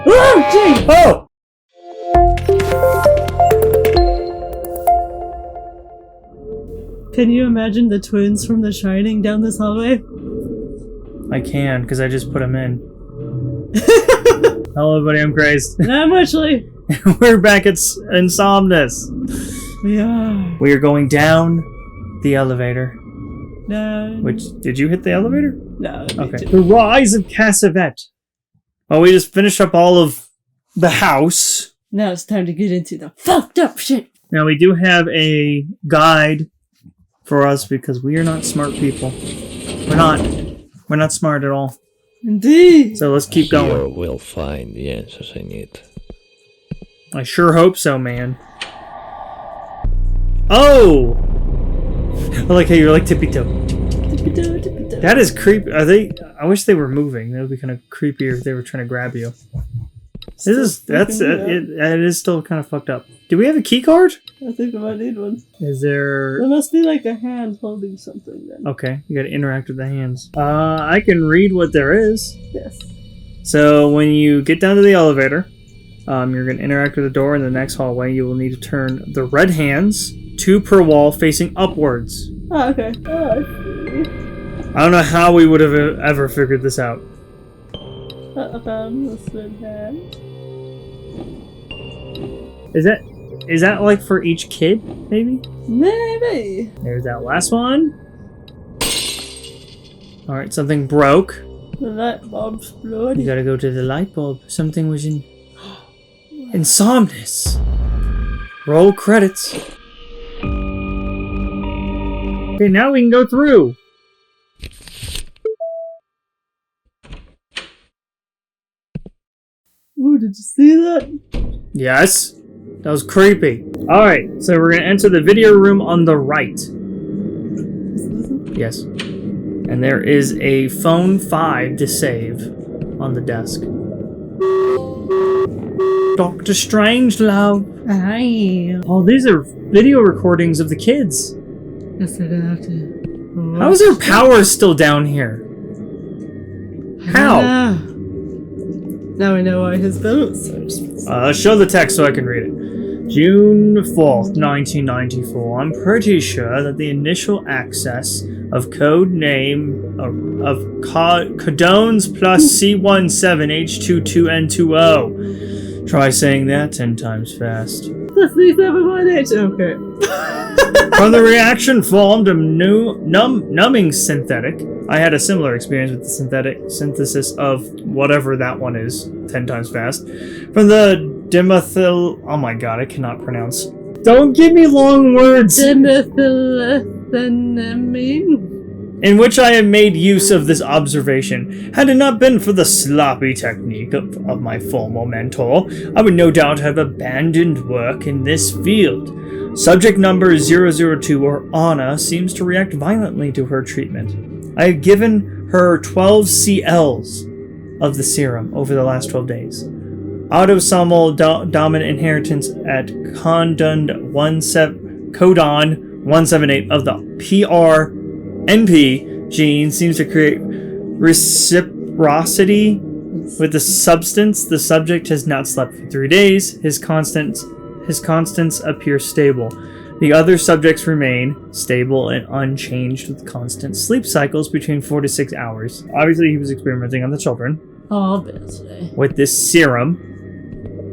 Oh, gee! Oh! Can you imagine the twins from The Shining down this hallway? I can, because I just put them in. Hello, everybody, I'm Crazed. I'm Ashley. We're back at Insomnis. We are. We are going down the elevator. No. Did you hit the elevator? No. Okay. The Rise of Cassavet. Well, we just finished up all of the house. Now it's time to get into the fucked up shit. Now, we do have a guide for us because we are not smart people. We're not smart at all. Indeed. So let's keep going. Here we'll find the answers I need. I sure hope so, man. Oh! I like how you're like tippy-toe. That is creepy. Are they? I wish they were moving. That would be kind of creepier if they were trying to grab you. It is still kind of fucked up. Do we have a key card? I think I might need one. Is there? There must be like a hand holding something then. Okay, you gotta interact with the hands. I can read what there is. Yes. So when you get down to the elevator, you're gonna interact with the door in the next hallway. You will need to turn the red hands, 2 per wall, facing upwards. Oh, okay. Oh, I see. I don't know how we would have ever figured this out. I found this red hand. Is that like for each kid, maybe? Maybe. There's that last one. Alright, something broke. The light bulb's bloody. You gotta go to the light bulb. Something was in Insomnis. Roll credits. Okay, now we can go through. Ooh, did you see that? Yes. That was creepy. Alright, so we're gonna enter the video room on the right. Yes. And there is a phone 5 to save on the desk. Dr. Strangelove. Hi. Oh, these are video recordings of the kids. Yes, I have to. How is their power still down here? How? Now we know why his boat's so Show the text so I can read it. June 4th, 1994. I'm pretty sure that the initial access of code name of codones plus C17H22N20. Try saying that 10 times fast. Plus C718. Okay. From the reaction formed a new numbing synthetic. I had a similar experience with the synthetic synthesis of whatever that one is 10 times fast. From the dimethyl... Oh my god, I cannot pronounce. Don't give me long words! Dimethylethanamine. In which I have made use of this observation. Had it not been for the sloppy technique of my former mentor, I would no doubt have abandoned work in this field. Subject number 002, or Anna, seems to react violently to her treatment. I have given her 12 CLs of the serum over the last 12 days. Autosomal dominant inheritance at codon 178 of the PRNP gene seems to create reciprocity with the substance. The subject has not slept for 3 days. His constants appear stable. The other subjects remain stable and unchanged with constant sleep cycles between 4 to 6 hours. Obviously, he was experimenting on the children. Obviously. With this serum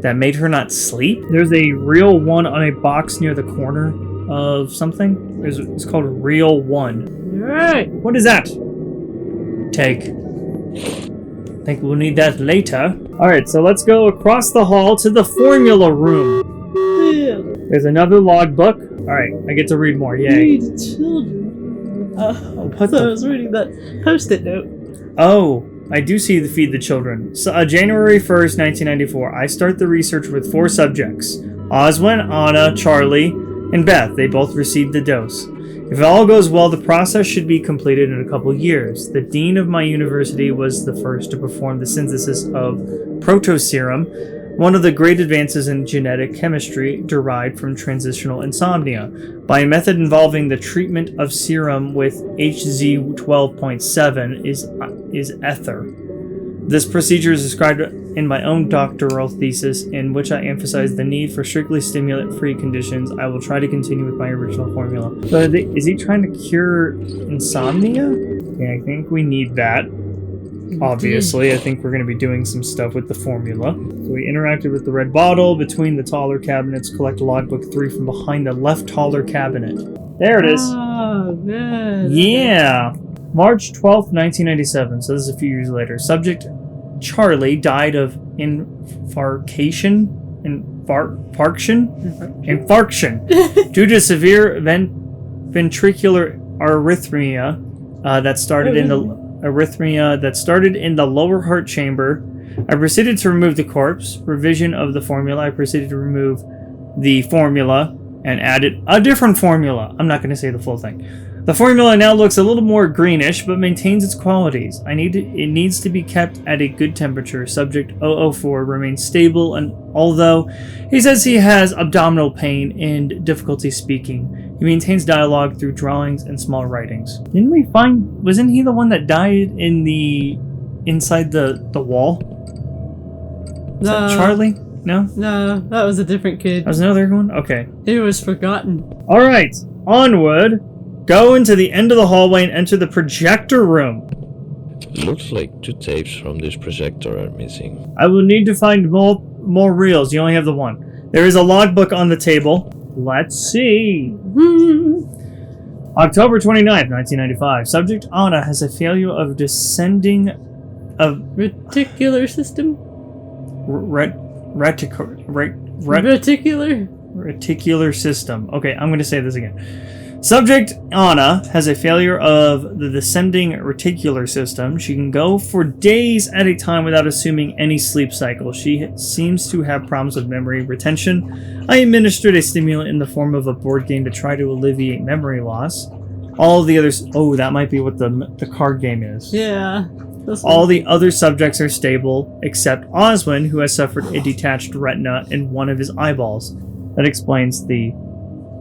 that made her not sleep. There's a real one on a box near the corner of something. It's called Real One. Right. What is that? Take. Think we'll need that later. Alright, so let's go across the hall to the formula room. Yeah. There's another logbook. Alright, I get to read more. Yay. Read children. What So the- I was reading that post-it note. Oh, I do see the Feed the Children. So, January 1st, 1994. I start the research with 4 subjects. Oswin, Anna, Charlie, and Beth. They both received the dose. If all goes well, the process should be completed in a couple years. The dean of my university was the first to perform the synthesis of protoserum, one of the great advances in genetic chemistry derived from transitional insomnia, by a method involving the treatment of serum with HZ12.7 is ether. This procedure is described in my own doctoral thesis, in which I emphasize the need for strictly stimulant-free conditions. I will try to continue with my original formula. So is he trying to cure insomnia? Yeah, I think we need that. Obviously, I think we're going to be doing some stuff with the formula. So we interacted with the red bottle between the taller cabinets. Collect logbook 3 from behind the left taller cabinet. There it is. Oh, good. Yeah. March 12th, 1997. So this is a few years later. Subject Charlie died of infarction due to severe ventricular arrhythmia that started in the lower heart chamber. I proceeded to remove the corpse. Revision of the formula. I proceeded to remove the formula and added a different formula. I'm not going to say the full thing. The formula now looks a little more greenish, but maintains its qualities. It needs to be kept at a good temperature. Subject 004 remains stable, and although he says he has abdominal pain and difficulty speaking, he maintains dialogue through drawings and small writings. Wasn't he the one that died inside the wall? Is that Charlie? No? No, that was a different kid. That was another one? Okay. He was forgotten. Alright, onward. Go into the end of the hallway and enter the projector room. Looks like 2 tapes from this projector are missing. I will need to find more reels. You only have the one. There is a logbook on the table. Let's see. October 29th, 1995. Subject Anna has a failure of descending of reticular system? Reticular system. Okay, I'm going to say this again. Subject Anna has a failure of the descending reticular system. She can go for days at a time without assuming any sleep cycle. She seems to have problems with memory retention. I administered a stimulant in the form of a board game to try to alleviate memory loss. All of the others... Oh, that might be what the card game is. Yeah. All the other subjects are stable, except Oswin, who has suffered a detached retina in one of his eyeballs. That explains the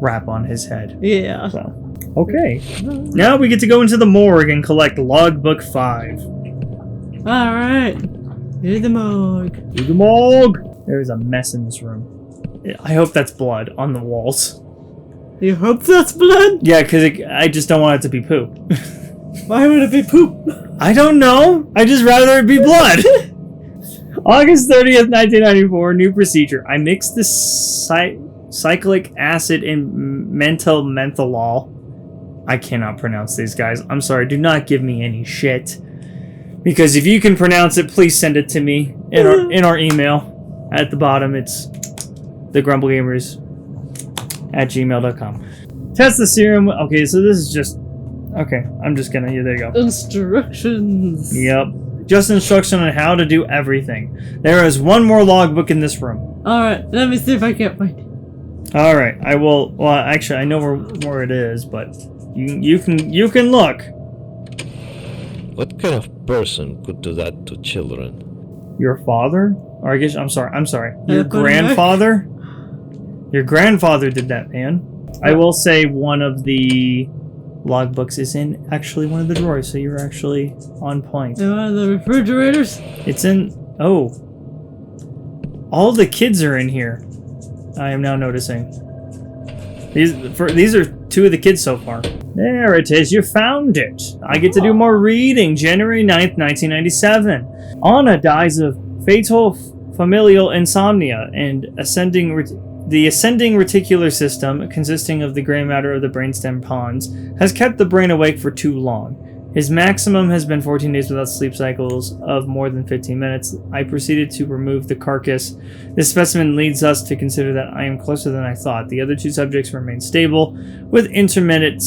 wrap on his head. Yeah. So, okay. Now we get to go into the morgue and collect logbook 5. Alright. To the morgue. To the morgue! There's a mess in this room. I hope that's blood on the walls. You hope that's blood? Yeah, because I just don't want it to be poop. Why would it be poop? I don't know. I just rather it be blood. August 30th, 1994. New procedure. I mixed the cyclic acid and mentholol. I cannot pronounce these, guys. I'm sorry. Do not give me any shit. Because if you can pronounce it, please send it to me in our email. At the bottom, it's thegrumblegamers@gmail.com. Test the serum. Okay, so this is just... Okay, I'm just gonna... Yeah, there you go. Instructions. Yep. Just instruction on how to do everything. There is one more logbook in this room. Alright, let me see if I can't find it. Alright, I will... Well, actually, I know where it is, but... You can look. What kind of person could do that to children? Your father? Or I guess... I'm sorry. Your grandfather? Your grandfather did that, man. I will say one of the logbooks is in actually one of the drawers, so you're actually on point. In one of the refrigerators? It's in... Oh. All the kids are in here. I am now noticing. These are 2 of the kids so far. There it is. You found it. I get to do more reading. January 9th, 1997. Anna dies of fatal familial insomnia and the ascending reticular system, consisting of the gray matter of the brainstem pons, has kept the brain awake for too long. His maximum has been 14 days without sleep cycles of more than 15 minutes. I proceeded to remove the carcass. This specimen leads us to consider that I am closer than I thought. The other 2 subjects remain stable, with intermittent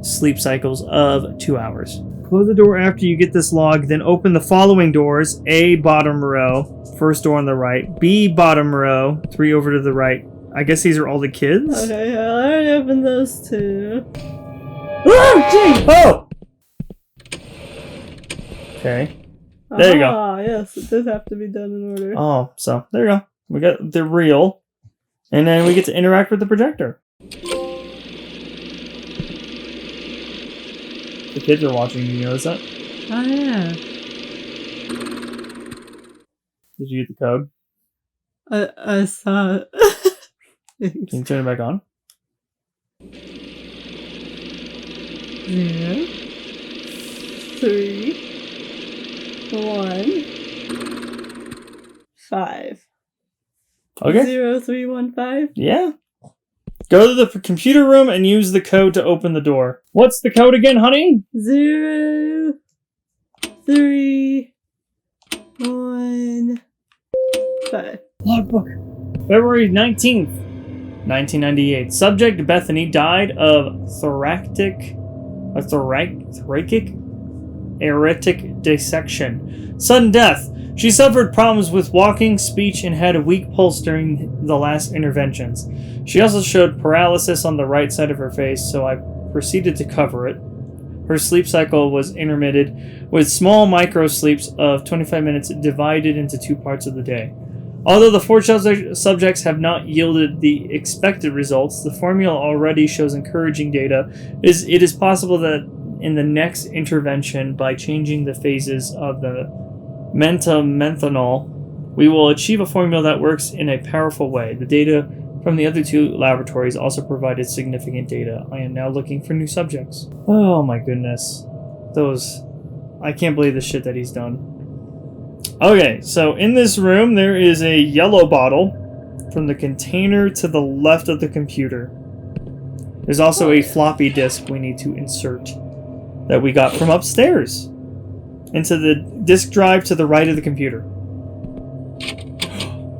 sleep cycles of 2 hours. Close the door after you get this log, then open the following doors. A, bottom row, first door on the right. B, bottom row, 3 over to the right. I guess these are all the kids? Okay, I already opened those 2. Oh, gee! Oh! Okay. There you go. Ah, yes, it does have to be done in order. Oh, so there you go. We got the reel, and then we get to interact with the projector. The kids are watching, you notice that? Oh, yeah. Did you get the code? I saw it. Can you turn it back on? 0, 3, 1, 5. Okay. 0315. Yeah. Go to the computer room and use the code to open the door. What's the code again, honey? 0, 3, 1, 5. Logbook. February 19th, 1998. Subject Bethany died of thoracic aortic dissection. Sudden death. She suffered problems with walking, speech, and had a weak pulse during the last interventions. She also showed paralysis on the right side of her face, so I proceeded to cover it. Her sleep cycle was intermitted, with small micro sleeps of 25 minutes divided into 2 parts of the day. Although the 4 subjects have not yielded the expected results, the formula already shows encouraging data. It is possible that in the next intervention, by changing the phases of the metamethanol, we will achieve a formula that works in a powerful way. The data from the other 2 laboratories also provided significant data. I am now looking for new subjects. Oh my goodness. I can't believe the shit that he's done. Okay, so in this room there is a yellow bottle from the container to the left of the computer. There's also a floppy disk we need to insert that we got from upstairs into the disk drive to the right of the computer.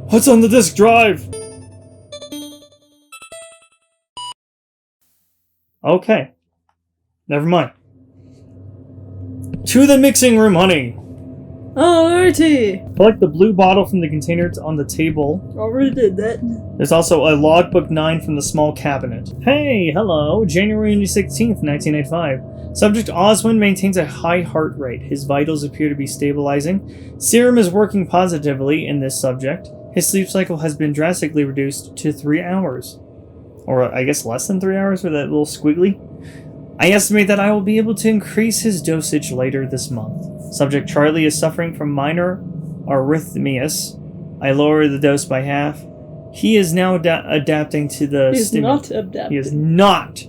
What's on the disk drive? Okay. Never mind. To the mixing room, honey. Alrighty. Collect the blue bottle from the container on the table. Already did that. There's also a logbook 9 from the small cabinet. Hey, hello. January 16th, 1985. Subject Oswin maintains a high heart rate. His vitals appear to be stabilizing. Serum is working positively in this subject. His sleep cycle has been drastically reduced to 3 hours. Or I guess less than 3 hours with that little squiggly. I estimate that I will be able to increase his dosage later this month. Subject Charlie is suffering from minor arrhythmias. I lower the dose by half. He is now adapting to the stimulant. He's not adapting. He is not.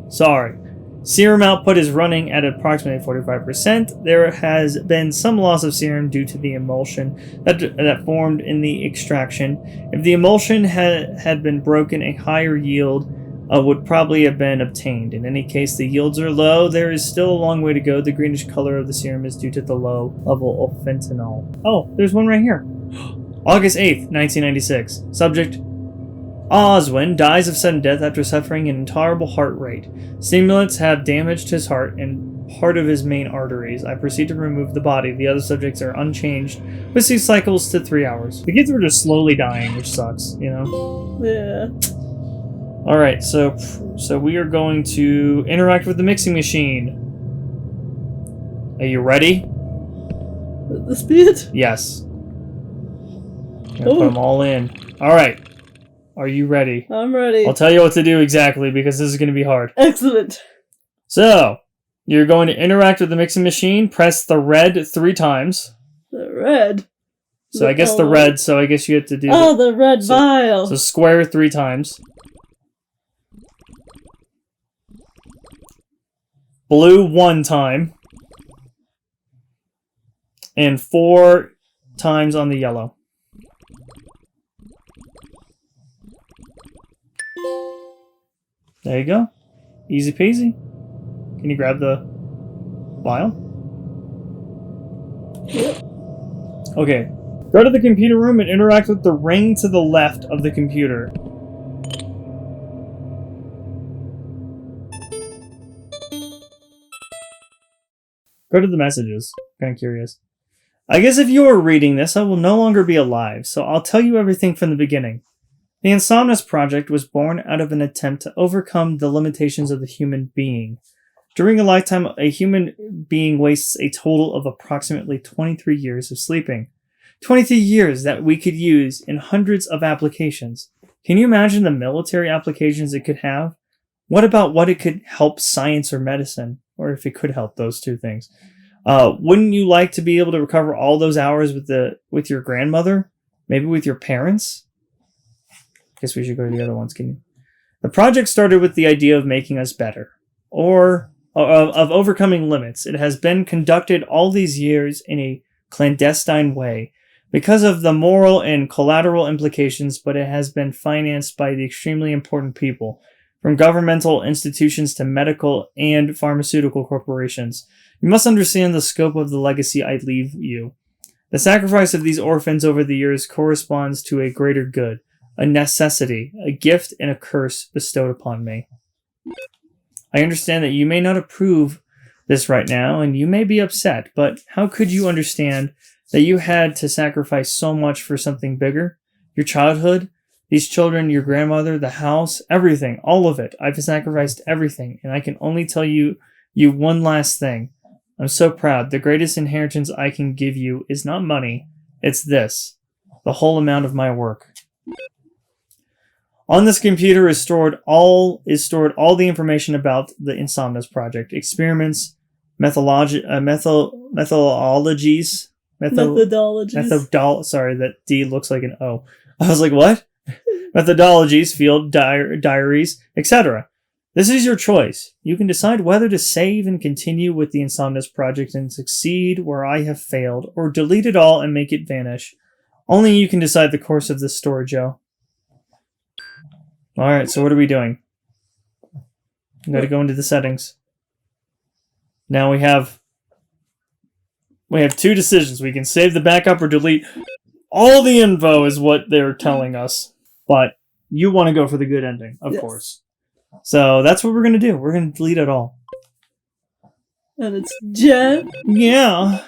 Sorry. Serum output is running at approximately 45%. There has been some loss of serum due to the emulsion that formed in the extraction. If the emulsion had been broken, a higher yield would probably have been obtained. In any case, the yields are low. There is still a long way to go. The greenish color of the serum is due to the low level of fentanyl. Oh, there's one right here. August 8th, 1996. Subject Oswin dies of sudden death after suffering an intolerable heart rate. Stimulants have damaged his heart and part of his main arteries. I proceed to remove the body. The other subjects are unchanged, with sleep cycles to 3 hours. The kids were just slowly dying, which sucks, you know? Yeah. Alright, so we are going to interact with the mixing machine. Are you ready? The speed? Yes. Put them all in. Alright. Are you ready? I'm ready. I'll tell you what to do exactly because this is going to be hard. Excellent. So, you're going to interact with the mixing machine. Press the red 3 times. The red? So I guess the red, so I guess you have to do the red vial. So square 3 times. Blue 1 time. And 4 times on the yellow. There you go. Easy peasy. Can you grab the vial? Yep. Okay. Go to the computer room and interact with the ring to the left of the computer. Go to the messages. Kind of curious. I guess if you are reading this, I will no longer be alive, so I'll tell you everything from the beginning. The Insomnis project was born out of an attempt to overcome the limitations of the human being. During a lifetime, a human being wastes a total of approximately 23 years of sleeping. 23 years that we could use in hundreds of applications. Can you imagine the military applications it could have? What about what it could help science or medicine? Or if it could help those 2 things. Wouldn't you like to be able to recover all those hours with your grandmother? Maybe with your parents? Guess we should go to the other ones, can you? The project started with the idea of making us better, or of overcoming limits. It has been conducted all these years in a clandestine way because of the moral and collateral implications, but it has been financed by the extremely important people, from governmental institutions to medical and pharmaceutical corporations. You must understand the scope of the legacy I leave you. The sacrifice of these orphans over the years corresponds to a greater good, a necessity, a gift, and a curse bestowed upon me. I understand that you may not approve this right now, and you may be upset, but how could you understand that you had to sacrifice so much for something bigger? Your childhood, these children, your grandmother, the house, everything, all of it. I've sacrificed everything, and I can only tell you one last thing. I'm so proud. The greatest inheritance I can give you is not money, it's this, the whole amount of my work. On this computer is stored all the information about the Insomnis project, experiments, methodologies. Sorry, that D looks like an O. I was like, what? Methodologies, field diaries, etc. This is your choice. You can decide whether to save and continue with the Insomnis project and succeed where I have failed, or delete it all and make it vanish. Only you can decide the course of this story, Joe. Alright, so what are we doing? We gotta go into the settings. Now we have two decisions. We can save the backup or delete. All the info is what they're telling us. But you want to go for the good ending, of course. So that's what we're going to do. We're going to delete it all. And it's Jen. Yeah.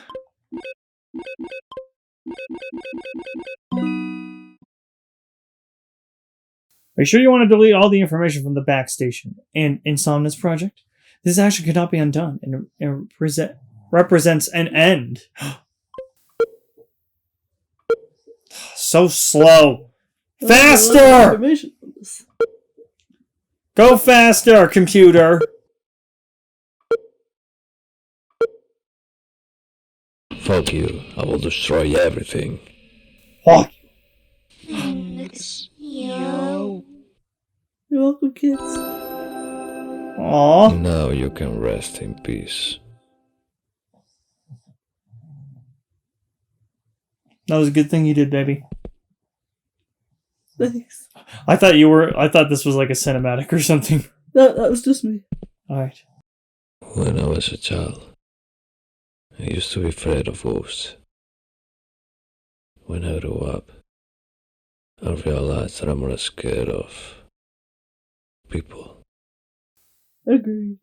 Are you sure you want to delete all the information from the Backstation and Insomnis project? This action cannot be undone and represents an end. So slow. Faster! Go faster, computer! Fuck you. I will destroy everything. Fuck. You're welcome, kids. Aww. Now you can rest in peace. That was a good thing you did, baby. Thanks. I thought this was like a cinematic or something. That was just me. Alright. When I was a child, I used to be afraid of ghosts. When I grew up, I realized that I'm more scared of people. Agreed.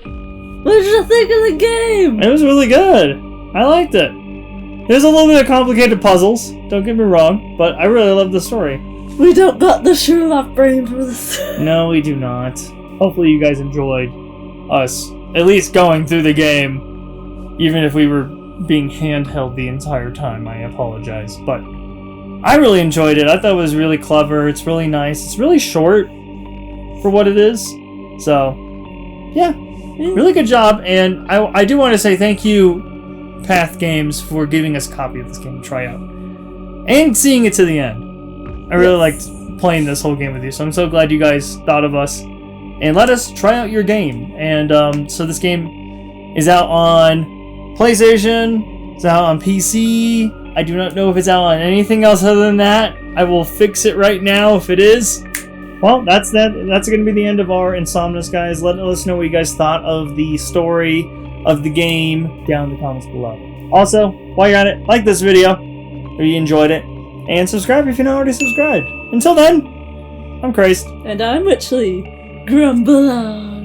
What did you think of the game? It was really good. I liked it. There's a little bit of complicated puzzles, don't get me wrong, but I really love the story. We don't got the Sherlock brain for this. No, we do not. Hopefully you guys enjoyed us at least going through the game, even if we were being handheld the entire time. I apologize, but I really enjoyed it. I thought it was really clever. It's really nice. It's really short for what it is. So, yeah, really good job. And I do want to say thank you, Path Games, for giving us a copy of this game to try out and seeing it to the end. I really liked playing this whole game with you, so I'm so glad you guys thought of us and let us try out your game. And so this game is out on PlayStation, it's out on PC. I do not know if it's out on anything else other than that. I will fix it right now if it is. Well, that's that. That's going to be the end of our Insomnis, guys. Let us know what you guys thought of the story of the game down in the comments below. Also, while you're at it, like this video if you enjoyed it, and subscribe if you're not already subscribed. Until then, I'm Christ. And I'm Witchley. Grumble on.